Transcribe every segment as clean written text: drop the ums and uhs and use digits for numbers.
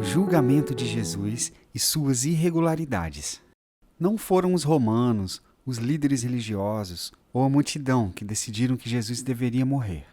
julgamento de Jesus e suas irregularidades. Não foram os romanos, os líderes religiosos ou a multidão que decidiram que Jesus deveria morrer.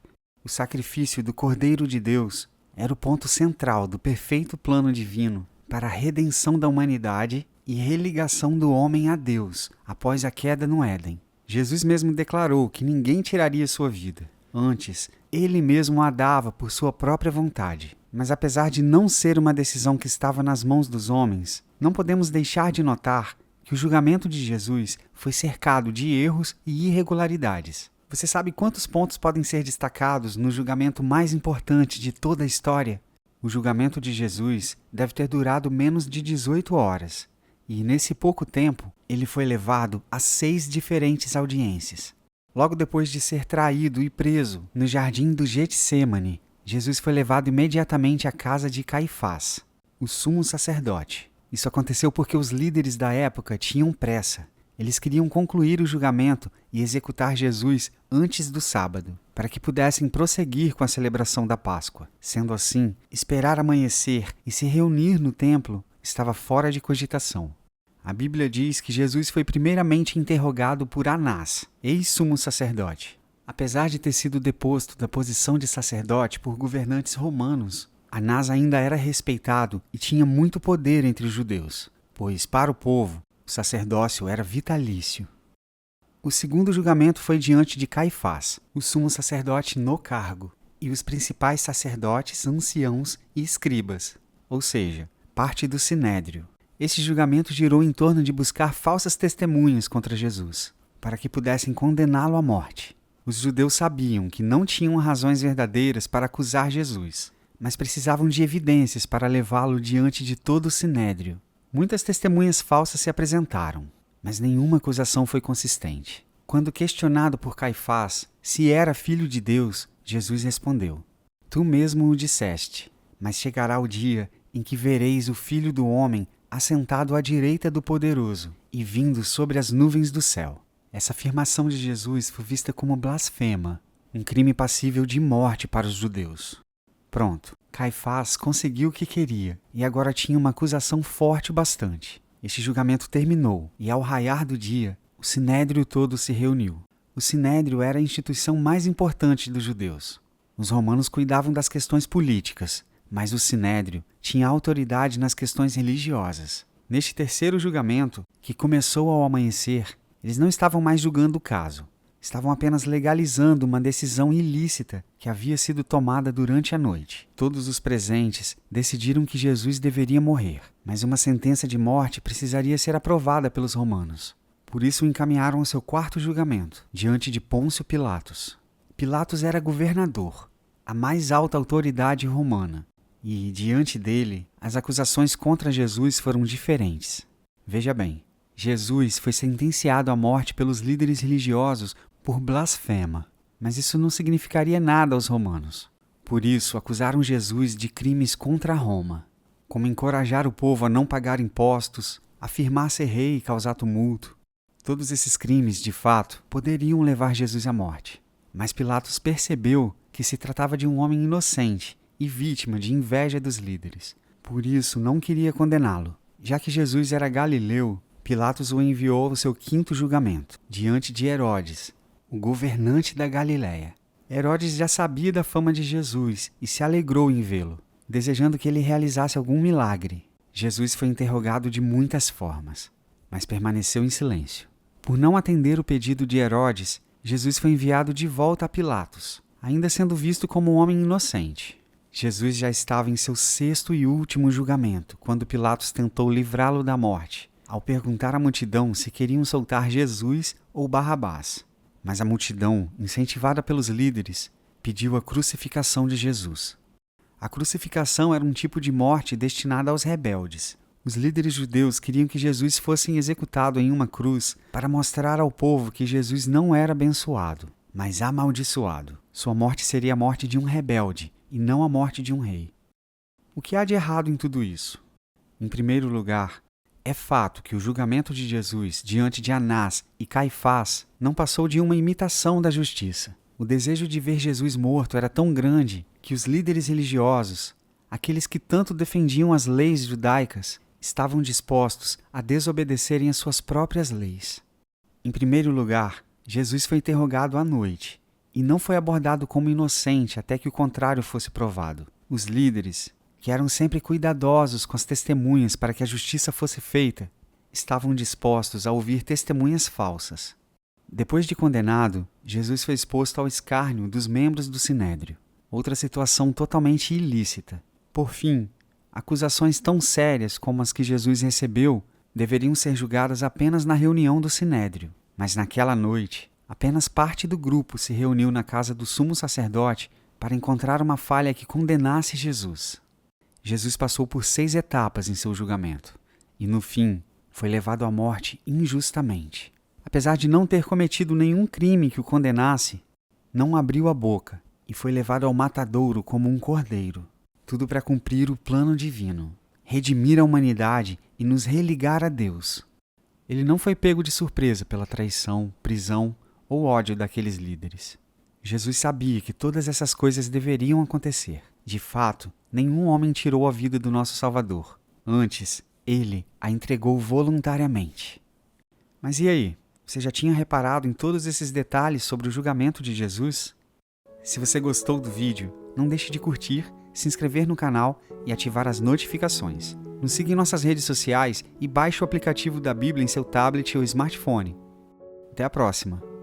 O sacrifício do Cordeiro de Deus era o ponto central do perfeito plano divino para a redenção da humanidade e religação do homem a Deus após a queda no Éden. Jesus mesmo declarou que ninguém tiraria sua vida. Antes, ele mesmo a dava por sua própria vontade. Mas apesar de não ser uma decisão que estava nas mãos dos homens, não podemos deixar de notar que o julgamento de Jesus foi cercado de erros e irregularidades. Você sabe quantos pontos podem ser destacados no julgamento mais importante de toda a história? O julgamento de Jesus deve ter durado menos de 18 horas. E nesse pouco tempo, ele foi levado a 6 diferentes audiências. Logo depois de ser traído e preso no jardim do Getsêmani, Jesus foi levado imediatamente à casa de Caifás, o sumo sacerdote. Isso aconteceu porque os líderes da época tinham pressa. Eles queriam concluir o julgamento e executar Jesus antes do sábado, para que pudessem prosseguir com a celebração da Páscoa. Sendo assim, esperar amanhecer e se reunir no templo estava fora de cogitação. A Bíblia diz que Jesus foi primeiramente interrogado por Anás, ex-sumo sacerdote. Apesar de ter sido deposto da posição de sacerdote por governantes romanos, Anás ainda era respeitado e tinha muito poder entre os judeus, pois, para o povo, o sacerdócio era vitalício. O segundo julgamento foi diante de Caifás, o sumo sacerdote no cargo, e os principais sacerdotes, anciãos e escribas, ou seja, parte do sinédrio. Esse julgamento girou em torno de buscar falsas testemunhas contra Jesus, para que pudessem condená-lo à morte. Os judeus sabiam que não tinham razões verdadeiras para acusar Jesus, mas precisavam de evidências para levá-lo diante de todo o sinédrio. Muitas testemunhas falsas se apresentaram, mas nenhuma acusação foi consistente. Quando questionado por Caifás se era filho de Deus, Jesus respondeu: "Tu mesmo o disseste, mas chegará o dia em que vereis o Filho do Homem assentado à direita do Poderoso e vindo sobre as nuvens do céu." Essa afirmação de Jesus foi vista como blasfema, um crime passível de morte para os judeus. Pronto, Caifás conseguiu o que queria e agora tinha uma acusação forte o bastante. Este julgamento terminou e, ao raiar do dia, o sinédrio todo se reuniu. O sinédrio era a instituição mais importante dos judeus. Os romanos cuidavam das questões políticas, mas o sinédrio tinha autoridade nas questões religiosas. Neste terceiro julgamento, que começou ao amanhecer, eles não estavam mais julgando o caso. Estavam apenas legalizando uma decisão ilícita que havia sido tomada durante a noite. Todos os presentes decidiram que Jesus deveria morrer, mas uma sentença de morte precisaria ser aprovada pelos romanos. Por isso o encaminharam ao seu quarto julgamento, diante de Pôncio Pilatos. Pilatos era governador, a mais alta autoridade romana, e, diante dele, as acusações contra Jesus foram diferentes. Veja bem, Jesus foi sentenciado à morte pelos líderes religiosos por blasfema, mas isso não significaria nada aos romanos. Por isso, acusaram Jesus de crimes contra Roma, como encorajar o povo a não pagar impostos, afirmar ser rei e causar tumulto. Todos esses crimes, de fato, poderiam levar Jesus à morte. Mas Pilatos percebeu que se tratava de um homem inocente e vítima de inveja dos líderes. Por isso, não queria condená-lo. Já que Jesus era galileu, Pilatos o enviou ao seu quinto julgamento, diante de Herodes, o governante da Galiléia. Herodes já sabia da fama de Jesus e se alegrou em vê-lo, desejando que ele realizasse algum milagre. Jesus foi interrogado de muitas formas, mas permaneceu em silêncio. Por não atender o pedido de Herodes, Jesus foi enviado de volta a Pilatos, ainda sendo visto como um homem inocente. Jesus já estava em seu sexto e último julgamento, quando Pilatos tentou livrá-lo da morte, ao perguntar à multidão se queriam soltar Jesus ou Barrabás. Mas a multidão, incentivada pelos líderes, pediu a crucificação de Jesus. A crucificação era um tipo de morte destinada aos rebeldes. Os líderes judeus queriam que Jesus fosse executado em uma cruz para mostrar ao povo que Jesus não era abençoado, mas amaldiçoado. Sua morte seria a morte de um rebelde e não a morte de um rei. O que há de errado em tudo isso? Em primeiro lugar, é fato que o julgamento de Jesus diante de Anás e Caifás não passou de uma imitação da justiça. O desejo de ver Jesus morto era tão grande que os líderes religiosos, aqueles que tanto defendiam as leis judaicas estavam dispostos a desobedecerem às suas próprias leis. Em primeiro lugar, Jesus foi interrogado à noite e não foi abordado como inocente até que o contrário fosse provado. Os líderes, que eram sempre cuidadosos com as testemunhas para que a justiça fosse feita, estavam dispostos a ouvir testemunhas falsas. Depois de condenado, Jesus foi exposto ao escárnio dos membros do Sinédrio, outra situação totalmente ilícita. Por fim, acusações tão sérias como as que Jesus recebeu deveriam ser julgadas apenas na reunião do Sinédrio. Mas naquela noite, apenas parte do grupo se reuniu na casa do sumo sacerdote para encontrar uma falha que condenasse Jesus. Jesus passou por 6 etapas em seu julgamento e, no fim, foi levado à morte injustamente. Apesar de não ter cometido nenhum crime que o condenasse, não abriu a boca e foi levado ao matadouro como um cordeiro. Tudo para cumprir o plano divino, redimir a humanidade e nos religar a Deus. Ele não foi pego de surpresa pela traição, prisão ou ódio daqueles líderes. Jesus sabia que todas essas coisas deveriam acontecer. De fato, nenhum homem tirou a vida do nosso Salvador. Antes, ele a entregou voluntariamente. Mas e aí? Você já tinha reparado em todos esses detalhes sobre o julgamento de Jesus? Se você gostou do vídeo, não deixe de curtir, se inscrever no canal e ativar as notificações. Nos siga em nossas redes sociais e baixe o aplicativo da Bíblia em seu tablet ou smartphone. Até a próxima!